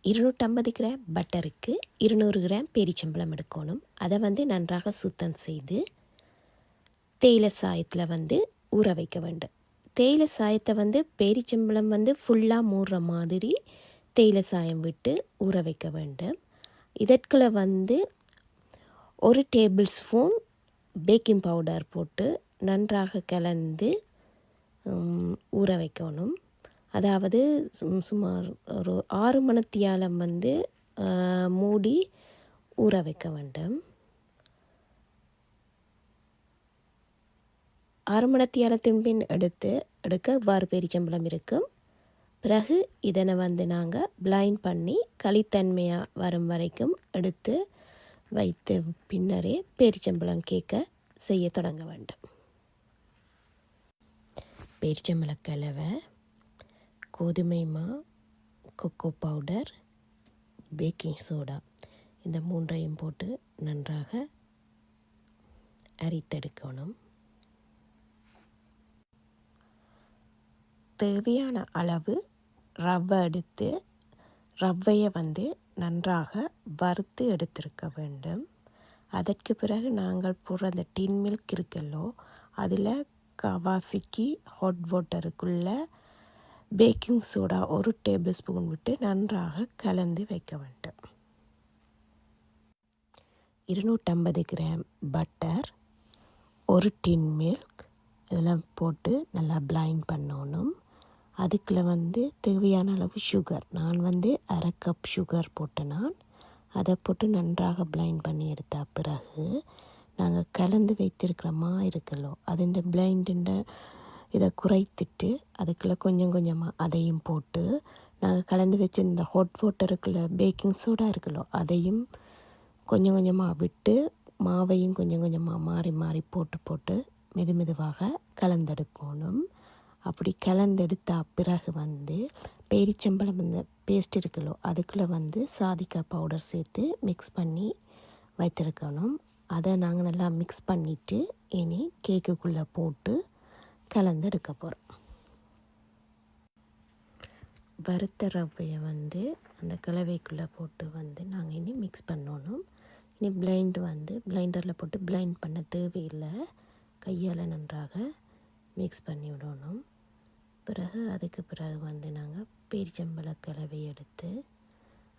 250 gram பட்டருக்கு 200 gram பேரிச்சம்பழம் எடுக்கணும். அதை நன்றாக சுத்தம் செய்து தேயிலை சாயத்தில் ஊற வைக்க வேண்டும். தேயிலை சாயத்தை பேரிச்சம்பழம் ஃபுல்லாக மூடுற மாதிரி தேயிலை சாயம் விட்டு ஊற வைக்க வேண்டும். இதற்குள்ள 1 டேபிள் ஸ்பூன் பேக்கிங் பவுடர் போட்டு நன்றாக கலந்து ஊற வைக்கணும். அதாவது சுமார் ஒரு 6 மணித்தியாலம் மூடி ஊற வைக்க வேண்டும். 6 மணித்தியாலத்தின் பின் எடுக்க இவ்வாறு பேரிச்சம்பழம் இருக்கும். பிறகு இதனை நாங்கள் பிளைண்ட் பண்ணி களித்தன்மையாக வரும் வரைக்கும் எடுத்து வைத்து பின்னரே பேரிச்சம்பழம் கேக்கை செய்ய தொடங்க வேண்டும். பேரிச்சம்பழக்கலவை, கோதுமை மா, கொக்கோ பவுடர், பேக்கிங் சோடா இந்த 3ஐயும் போட்டு நன்றாக அரித்தெடுக்கணும். தேவையான அளவு ரவை எடுத்து ரவையை நன்றாக வறுத்து எடுத்திருக்க வேண்டும். அதற்கு பிறகு நாங்கள் போடுற அந்த டின் மில்க் இருக்குல்லோ அதில் கவாசிக்கு ஹாட் வாட்டருக்குள்ளே பேக்கிங் சோடா 1 டேபிள் ஸ்பூன் விட்டு நன்றாக கலந்து வைக்க வேண்டும். 250 கிராம் பட்டர், 1 டின் மில்க் இதெல்லாம் போட்டு நல்லா பிளைண்ட் பண்ணணும். அதுக்குள்ளே தேவையான அளவு சுகர், நான் 1/2 கப் சுகர் போட்டேன். அதை போட்டு நன்றாக பிளைண்ட் பண்ணி எடுத்த பிறகு நாங்கள் கலந்து வைத்திருக்கிற மா இருக்குல்லோ அதுண்ட பிளைண்டுண்ட இதை குறைத்துட்டு அதுக்குள்ளே கொஞ்சம் கொஞ்சமாக அதையும் போட்டு நாங்கள் கலந்து வச்சிருந்த ஹாட் வாட்டருக்குள்ளே பேக்கிங் சோடா இருக்குல்லோ அதையும் கொஞ்சம் கொஞ்சமாக விட்டு மாவையும் கொஞ்சம் கொஞ்சமாக மாறி மாறி போட்டு மெதுவாக கலந்தெடுக்கணும். அப்படி கலந்தெடுத்த பிறகு பேரிச்சம்பழம் இந்த பேஸ்ட் இருக்குல்லோ அதுக்குள்ளே சாதிக்காய் பவுடர் சேர்த்து மிக்ஸ் பண்ணி வைத்திருக்கணும். அதை நாங்கள் நல்லா மிக்ஸ் பண்ணிவிட்டு இனி கேக்குக்குள்ளே போட்டு கலந்தெடுக்க போகிறோம். வறுத்த ரவையை அந்த கலவைக்குள்ளே போட்டு நாங்கள் இனி மிக்ஸ் பண்ணணும். இனி பிளைண்டரில் போட்டு பிளைண்ட் பண்ண தேவையில்லை, கையால் நன்றாக மிக்ஸ் பண்ணி விடணும். பிறகு அதுக்கு பிறகு நாங்கள் பேரிச்சம்பழ கலவை எடுத்து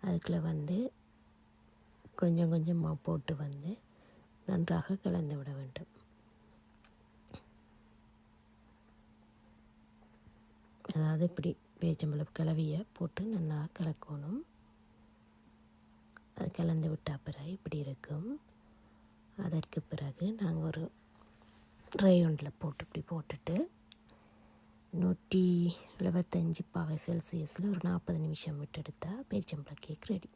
அதுக்குள்ளே கொஞ்சம் கொஞ்சமாக போட்டு நன்றாக கலந்து விட வேண்டும். அதாவது இப்படி பேரிச்சம்பழ கலவையை போட்டு நல்லா கலக்கணும். அது கலந்து விட்ட பிறகு இப்படி இருக்கும். அதற்கு பிறகு நாங்கள் ஒரு ட்ரையொண்டில் போட்டு இப்படி போட்டுட்டு 175 பாகை செல்சியஸில் ஒரு 40 நிமிஷம் விட்டு எடுத்தால் பேரிச்சம்பழ கேக் ரெடி.